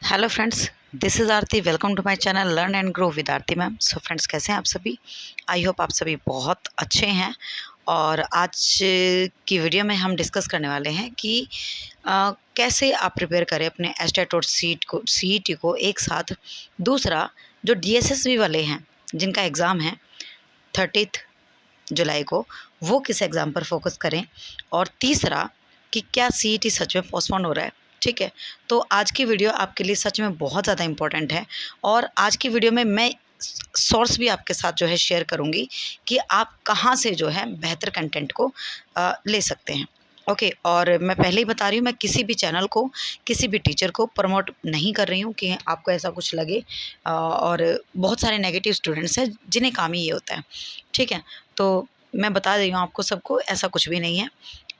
Hello friends, this is Aarti. Welcome to my channel learn and grow with Aarti ma'am. So friends, कैसे हैं आप सभी? I hope आप सभी बहुत अच्छे हैं। और आज की वीडियो में हम डिस्कस करने वाले हैं कि कैसे आप प्रिपेयर करें अपने एस्टेट और सीईटी को एक साथ। दूसरा, जो डीएसएसबी वाले हैं जिनका एग्ज़ाम है 30 जुलाई को, वो किस एग्ज़ाम पर फोकस करें। और तीसरा, कि क्या सीईटी सच में पोस्टपोन हो रहा है। ठीक है, तो आज की वीडियो आपके लिए सच में बहुत ज़्यादा इम्पोर्टेंट है। और आज की वीडियो में मैं सोर्स भी आपके साथ जो है शेयर करूँगी कि आप कहाँ से जो है बेहतर कंटेंट को ले सकते हैं। ओके, और मैं पहले ही बता रही हूँ, मैं किसी भी चैनल को, किसी भी टीचर को प्रमोट नहीं कर रही हूँ कि आपको ऐसा कुछ लगे। और बहुत सारे नेगेटिव स्टूडेंट्स हैं जिन्हें काम ही ये होता है। ठीक है, तो मैं बता रही हूँ आपको सबको, ऐसा कुछ भी नहीं है।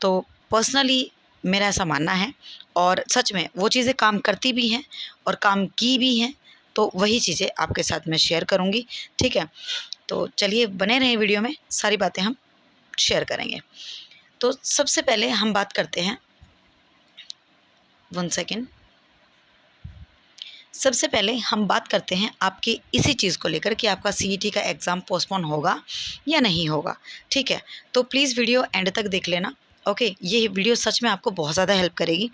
तो पर्सनली मेरा ऐसा मानना है, और सच में वो चीज़ें काम करती भी हैं और काम की भी हैं। तो वही चीज़ें आपके साथ मैं शेयर करूँगी। ठीक है, तो चलिए बने रहें वीडियो में, सारी बातें हम शेयर करेंगे। तो सबसे पहले हम बात करते हैं, 1 सेकेंड। सबसे पहले हम बात करते हैं आपकी इसी चीज़ को लेकर कि आपका सीईटी का एग्ज़ाम पोस्टपोन होगा या नहीं होगा। ठीक है, तो प्लीज़ वीडियो एंड तक देख लेना। ओके, ये वीडियो सच में आपको बहुत ज़्यादा हेल्प करेगी।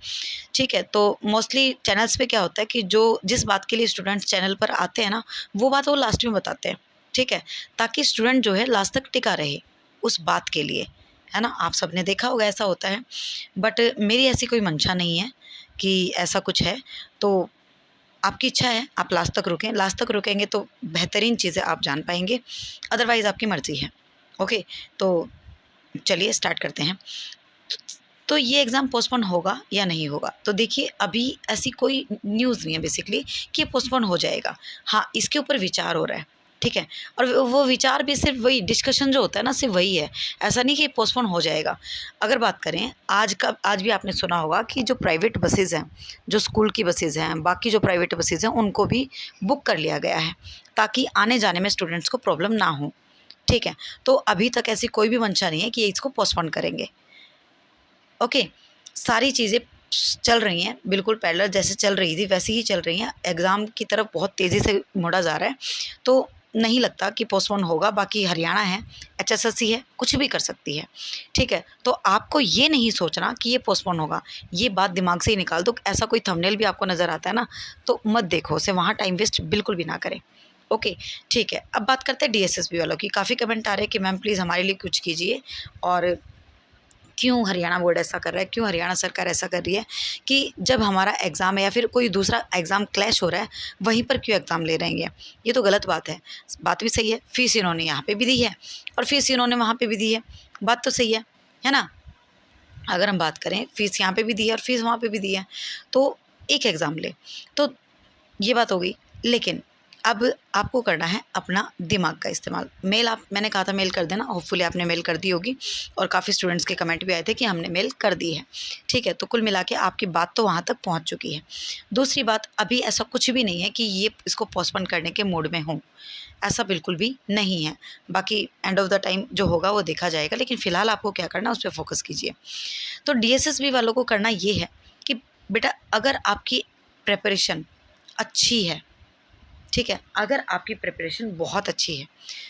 ठीक है, तो मोस्टली चैनल्स पे क्या होता है कि जिस बात के लिए स्टूडेंट्स चैनल पर आते हैं ना, वो बात वो लास्ट में बताते हैं। ठीक है, ताकि स्टूडेंट जो है लास्ट तक टिका रहे उस बात के लिए, है ना। आप सबने देखा होगा ऐसा होता है, बट मेरी ऐसी कोई मंशा नहीं है कि ऐसा कुछ है। तो आपकी इच्छा है, आप लास्ट तक रुकें। लास्ट तक रुकेंगे तो बेहतरीन चीज़ें आप जान पाएंगे, अदरवाइज़ आपकी मर्ज़ी है। ओके, तो चलिए स्टार्ट करते हैं। तो ये एग्ज़ाम पोस्टपोन होगा या नहीं होगा, तो देखिए अभी ऐसी कोई न्यूज़ नहीं है बेसिकली कि ये पोस्टपोन हो जाएगा। हाँ, इसके ऊपर विचार हो रहा है। ठीक है, और वो विचार भी सिर्फ वही डिस्कशन जो होता है ना, सिर्फ वही है। ऐसा नहीं कि पोस्टपोन हो जाएगा। अगर बात करें आज भी आपने सुना होगा कि जो प्राइवेट बसेज़ हैं, जो स्कूल की बसेज़ हैं, बाकी जो प्राइवेट बसेज़ हैं, उनको भी बुक कर लिया गया है ताकि आने जाने में स्टूडेंट्स को प्रॉब्लम ना हो। ठीक है, तो अभी तक ऐसी कोई भी मंशा नहीं है कि इसको पोस्टपोन करेंगे। ओके, सारी चीज़ें चल रही हैं बिल्कुल पैरेलल, जैसे चल रही थी वैसे ही चल रही हैं। एग्ज़ाम की तरफ बहुत तेज़ी से मुड़ा जा रहा है, तो नहीं लगता कि पोस्टपोन होगा। बाकी हरियाणा है, एचएसएससी है, कुछ भी कर सकती है। ठीक है, तो आपको ये नहीं सोचना कि ये पोस्टपोन होगा, ये बात दिमाग से ही निकाल दो। ऐसा कोई थंबनेल भी आपको नज़र आता है ना, तो मत देखो उसे, वहाँ टाइम वेस्ट बिल्कुल भी ना करें। ओके, ठीक है, अब बात करते हैं डीएसएसबी वालों की। काफ़ी कमेंट आ रहे हैं कि मैम प्लीज़ हमारे लिए कुछ कीजिए, और क्यों हरियाणा बोर्ड ऐसा कर रहा है, क्यों हरियाणा सरकार ऐसा कर रही है कि जब हमारा एग्ज़ाम है या फिर कोई दूसरा एग्ज़ाम क्लैश हो रहा है, वहीं पर क्यों एग्ज़ाम ले रहेंगे। ये तो गलत बात है। बात भी सही है, फ़ीस इन्होंने यहाँ पे भी दी है और फ़ीस इन्होंने वहाँ पे भी दी है। बात तो सही है ना। अगर हम बात करें, फ़ीस यहाँ पे भी दी है और फ़ीस वहाँ पे भी दी है, तो एक एग्ज़ाम ले, तो ये बात हो गई। लेकिन अब आपको करना है अपना दिमाग का इस्तेमाल। मैंने कहा था मेल कर देना, होपफुली आपने मेल कर दी होगी, और काफ़ी स्टूडेंट्स के कमेंट भी आए थे कि हमने मेल कर दी है। ठीक है, तो कुल मिला के आपकी बात तो वहाँ तक पहुँच चुकी है। दूसरी बात, अभी ऐसा कुछ भी नहीं है कि ये इसको पोस्टपोन करने के मूड में हो, ऐसा बिल्कुल भी नहीं है। बाकी एंड ऑफ द टाइम जो होगा वो देखा जाएगा, लेकिन फ़िलहाल आपको क्या करना है उस पर फोकस कीजिए। तो डीएसएसबी वालों को करना ये है कि बेटा, अगर आपकी प्रिपरेशन अच्छी है, ठीक है, अगर आपकी प्रिपरेशन बहुत अच्छी है,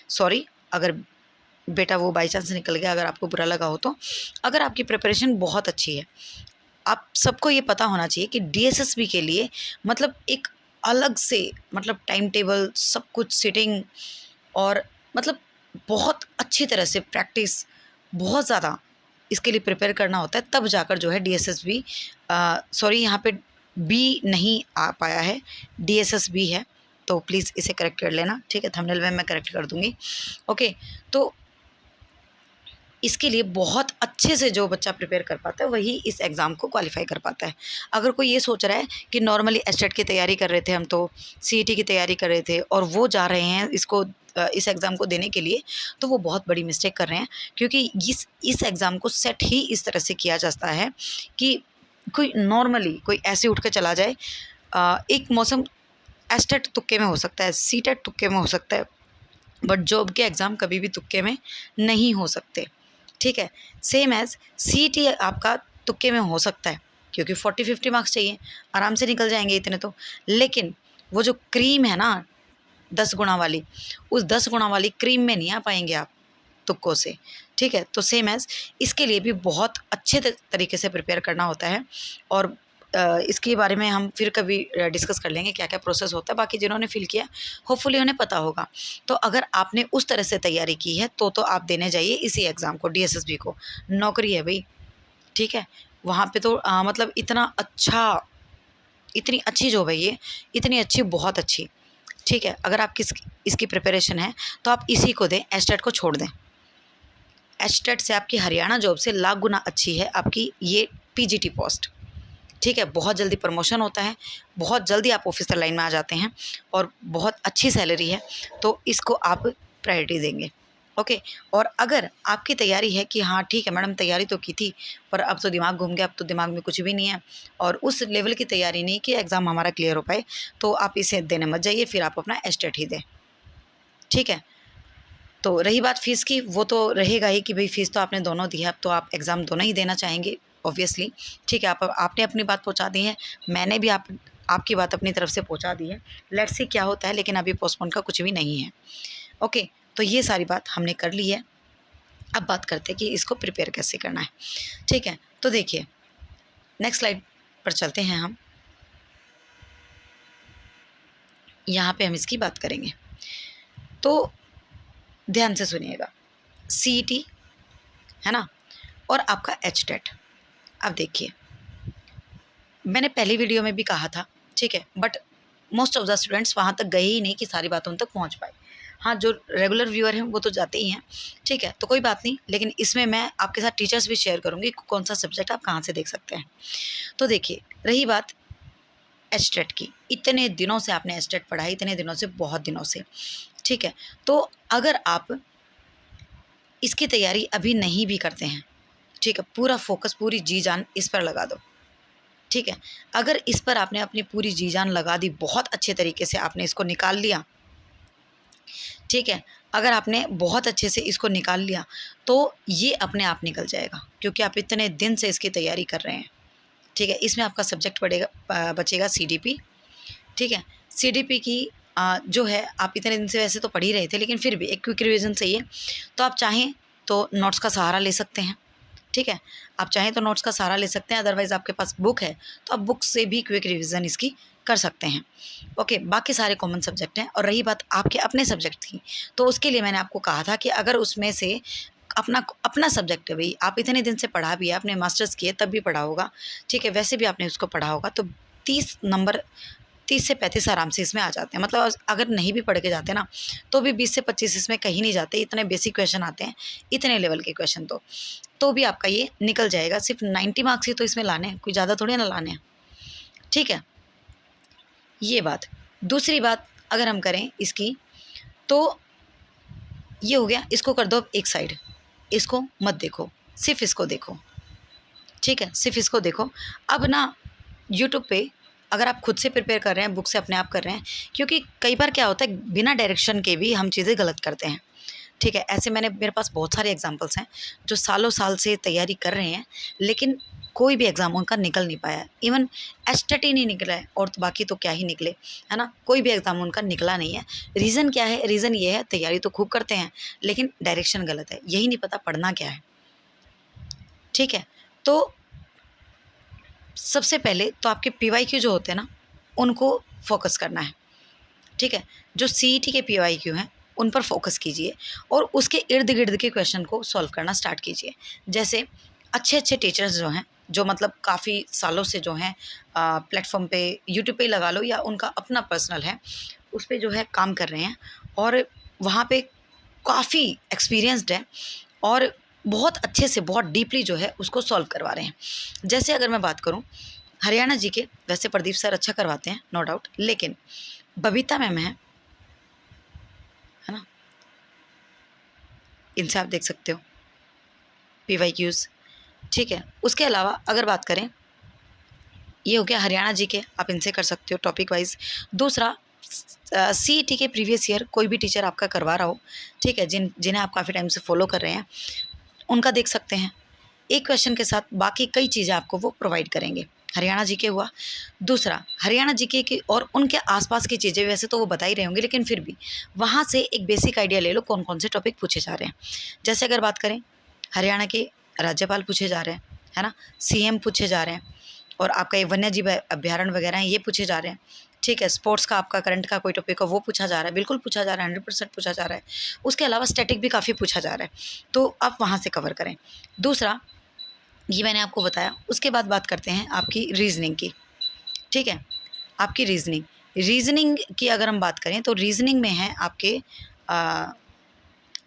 सॉरी अगर बेटा वो बाई चांस निकल गया, अगर आपको बुरा लगा हो तो, अगर आपकी प्रिपरेशन बहुत अच्छी है, आप सबको ये पता होना चाहिए कि डीएसएसबी के लिए मतलब एक अलग से, मतलब टाइम टेबल, सब कुछ सिटिंग, और मतलब बहुत अच्छी तरह से प्रैक्टिस, बहुत ज़्यादा इसके लिए प्रिपेयर करना होता है, तब जाकर जो है डीएसएसबी, सॉरी यहाँ पे बी नहीं आ पाया है, डीएसएसबी है, तो प्लीज़ इसे करेक्ट कर लेना। ठीक है, थंबनेल में मैं करेक्ट कर दूँगी। ओके, तो इसके लिए बहुत अच्छे से जो बच्चा प्रिपेयर कर पाता है वही इस एग्ज़ाम को क्वालिफ़ाई कर पाता है। अगर कोई ये सोच रहा है कि नॉर्मली एस्टेट की तैयारी कर रहे थे हम, तो सीईटी की तैयारी कर रहे थे और वो जा रहे हैं इस एग्ज़ाम को देने के लिए, तो वो बहुत बड़ी मिस्टेक कर रहे हैं। क्योंकि इस एग्ज़ाम को सेट ही इस तरह से किया जाता है कि कोई नॉर्मली कोई ऐसे उठ के चला जाए। एक मौसम, एस्टेट तुक्के में हो सकता है, सीटेट तुक्के में हो सकता है, बट जॉब के एग्ज़ाम कभी भी तुक्के में नहीं हो सकते। ठीक है, सेम एज़ सीईटी आपका तुक्के में हो सकता है, क्योंकि 40-50 मार्क्स चाहिए, आराम से निकल जाएंगे इतने तो। लेकिन वो जो क्रीम है ना 10 गुना वाली, उस 10 गुना वाली क्रीम में नहीं आ पाएंगे आप तुक्कों से, ठीक है। तो सेम एज़ इसके लिए भी बहुत अच्छे तरीके से प्रिपेयर करना होता है, और इसके बारे में हम फिर कभी डिस्कस कर लेंगे क्या क्या प्रोसेस होता है। बाकी जिन्होंने फिल किया होपफुली उन्हें पता होगा। तो अगर आपने उस तरह से तैयारी की है तो आप देने जाइए इसी एग्ज़ाम को, डीएसएसबी को। नौकरी है भाई, ठीक है। वहाँ पे तो मतलब इतनी अच्छी जॉब है ये, इतनी अच्छी, बहुत अच्छी, ठीक है। अगर आप इसकी प्रिपरेशन है तो आप इसी को दें, एस्टेट को छोड़ दें। एस्टेट से आपकी हरियाणा जॉब से लाख गुना अच्छी है आपकी ये पीजीटी पोस्ट, ठीक है। बहुत जल्दी प्रमोशन होता है, बहुत जल्दी आप ऑफिसर लाइन में आ जाते हैं, और बहुत अच्छी सैलरी है, तो इसको आप प्रायोरिटी देंगे, ओके। और अगर आपकी तैयारी है कि हाँ ठीक है मैडम तैयारी तो की थी पर अब तो दिमाग घूम गया, अब तो दिमाग में कुछ भी नहीं है, और उस लेवल की तैयारी नहीं कि एग्ज़ाम हमारा क्लियर हो पाए, तो आप इसे देने मत जाइए, फिर आप अपना एस्टेट ही दें, ठीक है। तो रही बात फ़ीस की, वो तो रहेगा ही कि भाई फ़ीस तो आपने दोनों दी है, अब तो आप एग्ज़ाम दोनों ही देना चाहेंगे ऑब्वियसली, ठीक है। आपने अपनी बात पहुंचा दी है, मैंने भी आपकी बात अपनी तरफ से पहुंचा दी है। लेट्स सी क्या होता है, लेकिन अभी पोस्टपोन का कुछ भी नहीं है, ओके। तो ये सारी बात हमने कर ली है। अब बात करते हैं कि इसको प्रिपेयर कैसे करना है, ठीक है। तो देखिए नेक्स्ट स्लाइड पर चलते हैं हम, यहाँ पे हम इसकी बात करेंगे। तो ध्यान से सुनिएगा, सीईटी है ना, और आपका एचटेट। अब देखिए मैंने पहली वीडियो में भी कहा था, ठीक है, but most of the students वहाँ तक गए ही नहीं कि सारी बातें उन तक पहुँच पाए। हाँ, जो रेगुलर व्यूअर हैं वो तो जाते ही हैं, ठीक है, तो कोई बात नहीं। लेकिन इसमें मैं आपके साथ टीचर्स भी शेयर करूँगी कौन सा सब्जेक्ट आप कहाँ से देख सकते हैं। तो देखिए रही बात एचटेट की, इतने दिनों से आपने एचटेट पढ़ा है, इतने दिनों से, बहुत दिनों से, ठीक है। तो अगर आप इसकी तैयारी अभी नहीं भी करते हैं, ठीक है, पूरा फोकस, पूरी जी जान इस पर लगा दो, ठीक है। अगर इस पर आपने अपनी पूरी जी जान लगा दी, बहुत अच्छे तरीके से आपने इसको निकाल लिया, ठीक है, अगर आपने बहुत अच्छे से इसको निकाल लिया तो ये अपने आप निकल जाएगा, क्योंकि आप इतने दिन से इसकी तैयारी कर रहे हैं, ठीक है। इसमें आपका सब्जेक्ट बचेगा सीडीपी, ठीक है। सीडीपी की जो है आप इतने दिन से वैसे तो पढ़ ही रहे थे, लेकिन फिर भी एक क्विक रिवीजन चाहिए, तो आप चाहें तो नोट्स का सहारा ले सकते हैं, ठीक है। आप चाहें तो नोट्स का सहारा ले सकते हैं, अदरवाइज़ आपके पास बुक है तो आप बुक से भी क्विक रिवीजन इसकी कर सकते हैं, ओके। बाकी सारे कॉमन सब्जेक्ट हैं। और रही बात आपके अपने सब्जेक्ट की, तो उसके लिए मैंने आपको कहा था कि अगर उसमें से अपना अपना सब्जेक्ट है भाई, आप इतने दिन से पढ़ा भी है, आपने मास्टर्स किए तब भी पढ़ा होगा, ठीक है, वैसे भी आपने उसको पढ़ा होगा, तो 30 से 35 आराम से इसमें आ जाते हैं। मतलब अगर नहीं भी पढ़ के जाते ना तो भी 20 से 25 इसमें कहीं नहीं जाते, इतने बेसिक क्वेश्चन आते हैं, इतने लेवल के क्वेश्चन तो भी आपका ये निकल जाएगा। सिर्फ 90 मार्क्स ही तो इसमें लाने हैं, कोई ज़्यादा थोड़ी ना लाने हैं, ठीक है। ये बात। दूसरी बात अगर हम करें इसकी, तो ये हो गया, इसको कर दो अब एक साइड, इसको मत देखो, सिर्फ इसको देखो, ठीक है, सिर्फ इसको देखो। अब ना यूट्यूब पे अगर आप खुद से प्रिपेयर कर रहे हैं, बुक से अपने आप कर रहे हैं, क्योंकि कई बार क्या होता है बिना डायरेक्शन के भी हम चीज़ें गलत करते हैं, ठीक है। ऐसे मेरे पास बहुत सारे एग्जांपल्स हैं जो सालों साल से तैयारी कर रहे हैं, लेकिन कोई भी एग्ज़ाम उनका निकल नहीं पाया। इवन एस्टेट ही नहीं निकला है, और तो बाकी तो क्या ही निकले, है ना। कोई भी एग्ज़ाम उनका निकला नहीं है। रीज़न क्या है? रीज़न ये है तैयारी तो खूब करते हैं लेकिन डायरेक्शन गलत है, यही नहीं पता पढ़ना क्या है, ठीक है। तो सबसे पहले तो आपके पीवाईक्यू जो होते हैं ना, उनको फोकस करना है, ठीक है। जो सीईटी के पीवाईक्यू हैं उन पर फोकस कीजिए, और उसके इर्द गिर्द के क्वेश्चन को सॉल्व करना स्टार्ट कीजिए। जैसे अच्छे अच्छे टीचर्स जो हैं, जो मतलब काफ़ी सालों से जो हैं प्लेटफॉर्म पे, यूट्यूब पे ही लगा लो, या उनका अपना पर्सनल है, उस पर जो है काम कर रहे हैं, और वहाँ पे काफ़ी एक्सपीरियंस्ड है, और बहुत अच्छे से, बहुत डीपली जो है उसको सॉल्व करवा रहे हैं। जैसे अगर मैं बात करूं हरियाणा जी के, वैसे प्रदीप सर अच्छा करवाते हैं नो डाउट, लेकिन बबीता मैम है ना, इनसे आप देख सकते हो पीवाईक्यूज़, ठीक है। उसके अलावा अगर बात करें, ये हो गया हरियाणा जी के, आप इनसे कर सकते हो टॉपिक वाइज। दूसरा सीईटी के प्रीवियस ईयर कोई भी टीचर आपका करवा रहा हो, ठीक है, जिन्हें आप काफ़ी टाइम से फॉलो कर रहे हैं, उनका देख सकते हैं। एक क्वेश्चन के साथ बाकी कई चीज़ें आपको वो प्रोवाइड करेंगे, हरियाणा जीके हुआ। दूसरा हरियाणा जीके की और उनके आसपास की चीज़ें वैसे तो वो बता ही रहे होंगे, लेकिन फिर भी वहाँ से एक बेसिक आइडिया ले लो कौन कौन से टॉपिक पूछे जा रहे हैं। जैसे अगर बात करें हरियाणा के राज्यपाल पूछे जा रहे हैं, है ना, सीएम पूछे जा रहे हैं, और आपका ये वन्य जीव अभ्यारण्य वगैरह हैं ये पूछे जा रहे हैं। ठीक है, स्पोर्ट्स का आपका करंट का कोई टॉपिक हो वो पूछा जा रहा है, बिल्कुल पूछा जा रहा है, 100% पूछा जा रहा है। उसके अलावा स्टैटिक भी काफ़ी पूछा जा रहा है, तो आप वहाँ से कवर करें। दूसरा ये मैंने आपको बताया। उसके बाद बात करते हैं आपकी रीजनिंग की। ठीक है, आपकी रीजनिंग की अगर हम बात करें तो रीजनिंग में है आपके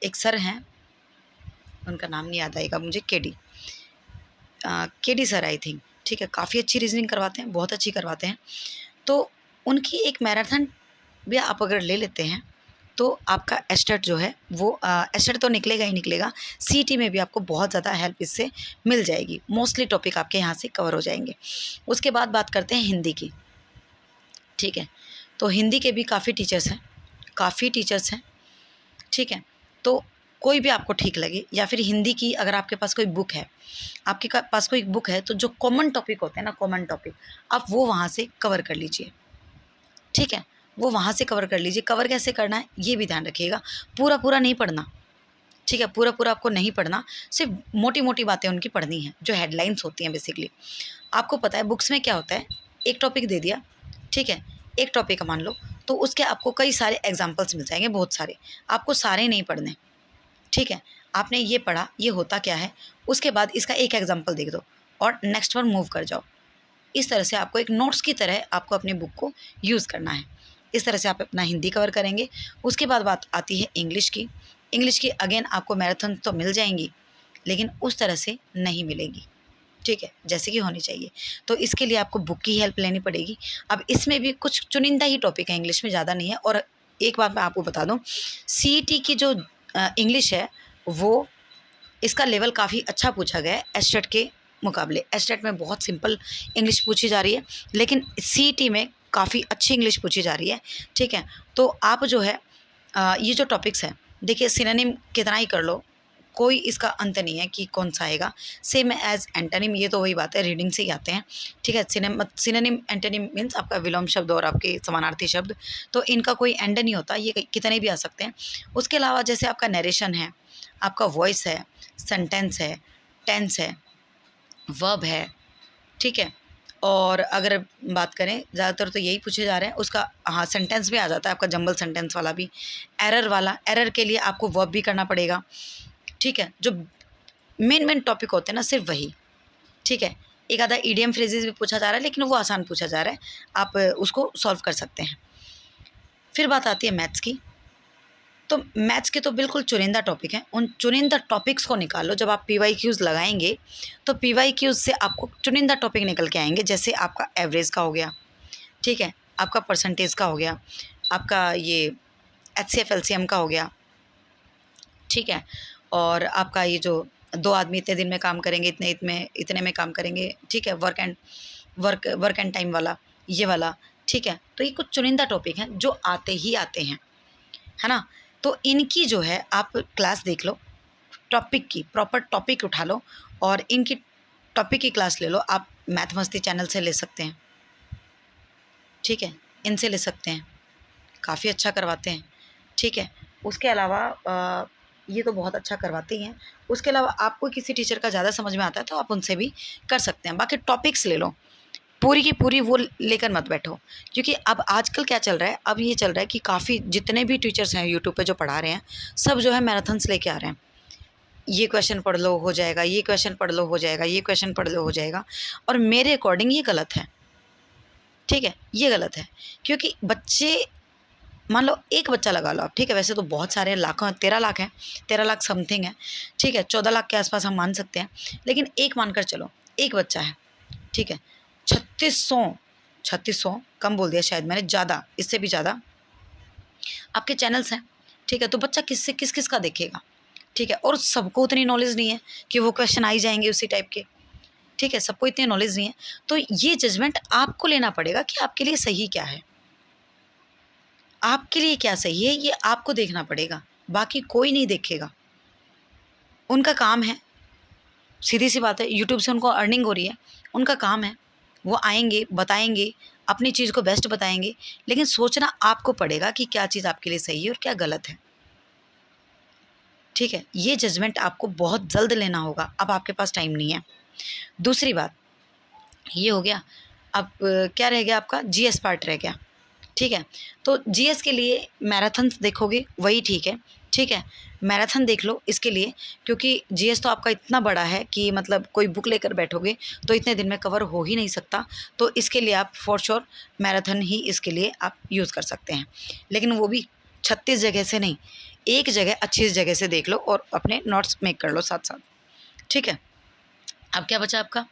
एक सर हैं, उनका नाम नहीं याद आएगा मुझे, केडी सर आई थिंक। ठीक है, काफ़ी अच्छी रीजनिंग करवाते हैं, बहुत अच्छी करवाते हैं। तो उनकी एक मैराथन भी आप अगर ले लेते हैं तो आपका एस्टेट जो है वो एस्टेट तो निकलेगा ही निकलेगा, सीईटी में भी आपको बहुत ज़्यादा हेल्प इससे मिल जाएगी। मोस्टली टॉपिक आपके यहाँ से कवर हो जाएंगे। उसके बाद बात करते हैं हिंदी की। ठीक है, तो हिंदी के भी काफ़ी टीचर्स हैं। ठीक है, तो कोई भी आपको ठीक लगे, या फिर हिंदी की अगर आपके पास कोई बुक है, पास कोई बुक है, तो जो कॉमन टॉपिक होते हैं ना, कॉमन टॉपिक आप वो वहाँ से कवर कर लीजिए। ठीक है, वो वहाँ से कवर कर लीजिए। कवर कैसे करना है ये भी ध्यान रखिएगा, पूरा पूरा नहीं पढ़ना। ठीक है, पूरा पूरा आपको नहीं पढ़ना, सिर्फ मोटी मोटी बातें उनकी पढ़नी है, जो हेडलाइंस होती हैं बेसिकली। आपको पता है बुक्स में क्या होता है, एक टॉपिक दे दिया, ठीक है, एक टॉपिक मान लो, तो उसके आपको कई सारे एग्जाम्पल्स मिल जाएंगे, बहुत सारे। आपको सारे नहीं पढ़ने। ठीक है, आपने ये पढ़ा, ये होता क्या है, उसके बाद इसका एक एग्जाम्पल देख दो और नेक्स्ट पर मूव कर जाओ। इस तरह से आपको एक नोट्स की तरह आपको अपनी बुक को यूज़ करना है। इस तरह से आप अपना हिंदी कवर करेंगे। उसके बाद बात आती है इंग्लिश की। इंग्लिश की अगेन आपको मैराथन तो मिल जाएंगी, लेकिन उस तरह से नहीं मिलेगी। ठीक है, जैसे कि होनी चाहिए। तो इसके लिए आपको बुक की हेल्प लेनी पड़ेगी। अब इसमें भी कुछ चुनिंदा ही टॉपिक है, इंग्लिश में ज़्यादा नहीं है। और एक बात मैं आपको बता दूँ, सीईटी की जो इंग्लिश है वो, इसका लेवल काफ़ी अच्छा पूछा गया है एस्टेट के मुकाबले। एस्टेट में बहुत सिंपल इंग्लिश पूछी जा रही है, लेकिन सीईटी में काफ़ी अच्छी इंग्लिश पूछी जा रही है। ठीक है, तो आप जो है ये जो टॉपिक्स हैं, देखिए सिनोनिम कितना ही कर लो, कोई इसका अंत नहीं है कि कौन सा आएगा। सेम एज एंटोनिम, ये तो वही बात है, रीडिंग से ही आते हैं। ठीक है, सिनोनिम एंटोनिम मीन्स आपका विलोम शब्द और आपके समानार्थी शब्द, तो इनका कोई एंड नहीं होता, ये कितने भी आ सकते हैं। उसके अलावा जैसे आपका नरेशन है, आपका वॉइस है, सेंटेंस है, टेंस है, वर्ब है। ठीक है, और अगर बात करें ज़्यादातर तो यही पूछे जा रहे हैं। उसका हाँ सेंटेंस भी आ जाता है आपका, जंबल सेंटेंस वाला भी। एरर के लिए आपको वर्ब भी करना पड़ेगा। ठीक है, जो मेन टॉपिक होते हैं ना, सिर्फ वही। ठीक है, एक आधा ईडियम फ्रेजेस भी पूछा जा रहा है, लेकिन वो आसान पूछा जा रहा है, आप उसको सॉल्व कर सकते हैं। फिर बात आती है मैथ्स की। तो मैथ्स के तो बिल्कुल चुनिंदा टॉपिक हैं, उन चुनिंदा टॉपिक्स को निकालो। जब आप PYQs लगाएंगे तो PYQs से आपको चुनिंदा टॉपिक निकल के आएंगे। जैसे आपका एवरेज का हो गया, ठीक है, आपका परसेंटेज का हो गया, आपका ये HCF LCM का हो गया। ठीक है, और आपका ये जो 2 आदमी इतने दिन में काम करेंगे, इतने में काम करेंगे। ठीक है, वर्क एंड टाइम वाला, ये वाला। ठीक है, तो ये कुछ चुनिंदा टॉपिक हैं जो आते ही आते हैं, है ना। तो इनकी जो है आप क्लास देख लो, टॉपिक की प्रॉपर टॉपिक उठा लो और इनकी टॉपिक की क्लास ले लो। आप मैथ मस्ती चैनल से ले सकते हैं। ठीक है, इनसे ले सकते हैं, काफ़ी अच्छा करवाते हैं। ठीक है, उसके अलावा ये तो बहुत अच्छा करवाते ही हैं। उसके अलावा आपको किसी टीचर का ज़्यादा समझ में आता है तो आप उनसे भी कर सकते हैं। बाकी टॉपिक्स ले लो, पूरी की पूरी वो लेकर मत बैठो, क्योंकि अब आजकल क्या चल रहा है, अब ये चल रहा है कि काफ़ी जितने भी टीचर्स हैं यूट्यूब पे जो पढ़ा रहे हैं, सब जो है मैराथन्स लेके आ रहे हैं। ये क्वेश्चन पढ़ लो हो जाएगा, ये क्वेश्चन पढ़ लो हो जाएगा, ये क्वेश्चन पढ़ लो हो जाएगा। और मेरे अकॉर्डिंग ये गलत है। ठीक है, ये गलत है, क्योंकि बच्चे, मान लो एक बच्चा लगा लो आप, ठीक है, वैसे तो बहुत सारे लाखों, 13 लाख हैं, 13 लाख समथिंग है। ठीक है, 14 लाख के आसपास हम मान सकते हैं, लेकिन एक मानकर चलो, एक बच्चा है। ठीक है, 3600 कम बोल दिया शायद मैंने, ज़्यादा, इससे भी ज़्यादा आपके चैनल्स हैं। ठीक है, तो बच्चा किससे किस का देखेगा। ठीक है, और सबको उतनी नॉलेज नहीं है कि वो क्वेश्चन आ ही जाएंगे उसी टाइप के। ठीक है, सबको इतनी नॉलेज नहीं है, तो ये जजमेंट आपको लेना पड़ेगा कि आपके लिए सही क्या है, आपके लिए क्या सही है, ये आपको देखना पड़ेगा। बाकी कोई नहीं देखेगा, उनका काम है, सीधी सी बात है, यूट्यूब से उनको अर्निंग हो रही है, उनका काम है। वो आएंगे, बताएंगे, अपनी चीज़ को बेस्ट बताएंगे, लेकिन सोचना आपको पड़ेगा कि क्या चीज़ आपके लिए सही है और क्या गलत है। ठीक है, ये जजमेंट आपको बहुत जल्द लेना होगा, अब आपके पास टाइम नहीं है। दूसरी बात ये हो गया। अब क्या रह गया आपका, जीएस पार्ट रह गया। ठीक है, तो जीएस के लिए मैराथन देखोगे वही ठीक है। ठीक है, मैराथन देख लो इसके लिए, क्योंकि जीएस तो आपका इतना बड़ा है कि मतलब कोई बुक लेकर बैठोगे तो इतने दिन में कवर हो ही नहीं सकता। तो इसके लिए आप फॉर श्योर मैराथन ही इसके लिए आप यूज़ कर सकते हैं, लेकिन वो भी 36 जगह से नहीं, एक जगह अच्छी जगह से देख लो और अपने नोट्स मेक कर लो साथ साथ। ठीक है, अब क्या बचा आपका,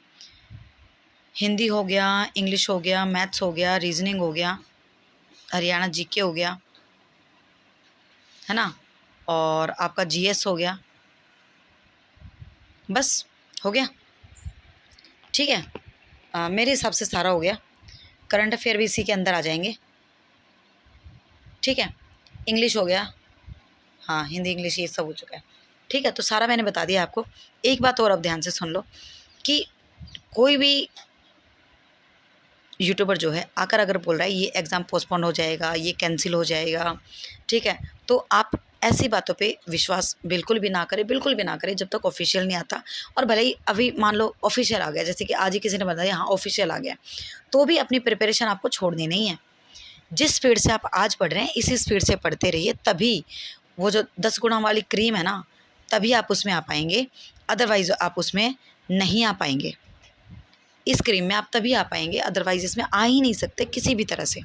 हिंदी हो गया, इंग्लिश हो गया, मैथ्स हो गया, रीजनिंग हो गया, हरियाणा जीके हो गया, है ना, और आपका जीएस हो गया, बस हो गया। ठीक है, मेरे हिसाब से सारा हो गया। करंट अफेयर भी इसी के अंदर आ जाएंगे। ठीक है, इंग्लिश हो गया, हाँ हिंदी इंग्लिश ये सब हो चुका है। ठीक है, तो सारा मैंने बता दिया आपको। एक बात और अब ध्यान से सुन लो कि कोई भी यूट्यूबर जो है आकर अगर बोल रहा है ये एग्ज़ाम पोस्टपोन हो जाएगा, ये कैंसिल हो जाएगा, ठीक है, तो आप ऐसी बातों पे विश्वास बिल्कुल भी ना करें, बिल्कुल भी ना करें जब तक ऑफिशियल नहीं आता। और भले ही अभी मान लो ऑफिशियल आ गया, जैसे कि आज ही किसी ने बताया हाँ ऑफिशियल आ गया, तो भी अपनी प्रिपरेशन आपको छोड़नी नहीं है। जिस स्पीड से आप आज पढ़ रहे हैं इसी स्पीड से पढ़ते रहिए, तभी वो जो 10 गुना वाली क्रीम है ना, तभी आप उसमें आ पाएंगे, अदरवाइज़ आप उसमें नहीं आ पाएंगे। इस क्रीम में आप तभी आ पाएंगे, अदरवाइज़ इसमें आ ही नहीं सकते किसी भी तरह से।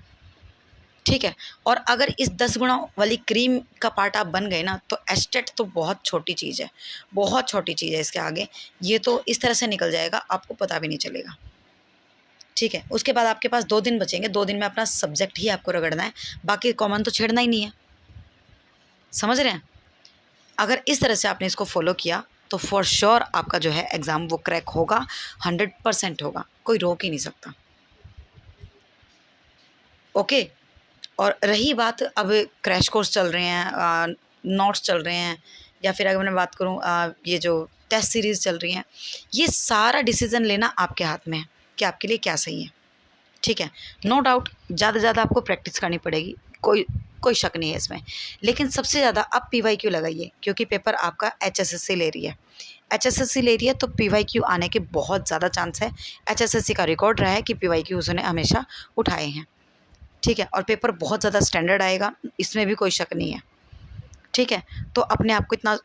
ठीक है, और अगर इस 10 गुना वाली क्रीम का पार्ट आप बन गए ना, तो एस्टेट तो बहुत छोटी चीज़ है, बहुत छोटी चीज़ है इसके आगे। ये तो इस तरह से निकल जाएगा, आपको पता भी नहीं चलेगा। ठीक है, उसके बाद आपके पास 2 दिन बचेंगे, 2 दिन में अपना सब्जेक्ट ही आपको रगड़ना है, बाकी कॉमन तो छेड़ना ही नहीं है। समझ रहे हैं? अगर इस तरह से आपने इसको फॉलो किया तो फॉर श्योर आपका जो है एग्ज़ाम वो क्रैक होगा, 100% होगा, कोई रोक ही नहीं सकता। ओके, और रही बात अब क्रैश कोर्स चल रहे हैं, नोट्स चल रहे हैं, या फिर अगर मैं बात करूँ ये जो टेस्ट सीरीज़ चल रही हैं, ये सारा डिसीज़न लेना आपके हाथ में है कि आपके लिए क्या सही है। ठीक है, नो डाउट ज़्यादा से ज़्यादा आपको प्रैक्टिस करनी पड़ेगी, कोई कोई शक नहीं है इसमें, लेकिन सबसे ज़्यादा आप पीवाईक्यू लगाइए, क्योंकि पेपर आपका एचएसएससी ले रही है। एचएसएससी ले रही है तो पीवाईक्यू आने के बहुत ज़्यादा चांस है। एचएसएससी का रिकॉर्ड रहा है कि पीवाईक्यू उसने हमेशा उठाए हैं। ठीक है, और पेपर बहुत ज़्यादा स्टैंडर्ड आएगा, इसमें भी कोई शक नहीं है। ठीक है, तो अपने आप को इतना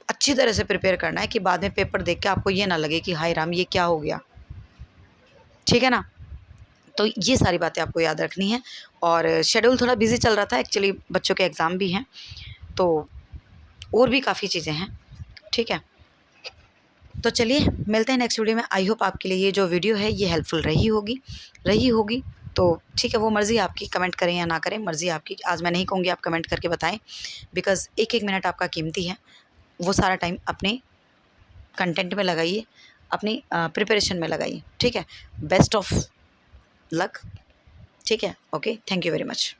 अच्छी तरह से प्रिपेयर करना है कि बाद में पेपर देख के आपको ये ना लगे कि हाय राम ये क्या हो गया। ठीक है ना, तो ये सारी बातें आपको याद रखनी है। और शेड्यूल थोड़ा बिजी चल रहा था एक्चुअली, बच्चों के एग्ज़ाम भी हैं, तो और भी काफ़ी चीज़ें हैं। ठीक है, तो चलिए मिलते हैं नेक्स्ट वीडियो में। आई होप आपके लिए ये जो वीडियो है ये हेल्पफुल रही होगी। तो ठीक है, वो मर्ज़ी आपकी, कमेंट करें या ना करें, मर्ज़ी आपकी। आज मैं नहीं कहूँगी आप कमेंट करके बताएं, बिकॉज़ एक एक मिनट आपका कीमती है, वो सारा टाइम अपने कंटेंट में लगाइए, अपनी प्रिपरेशन में लगाइए। ठीक है, बेस्ट ऑफ लक। ठीक है, okay, thank you very much.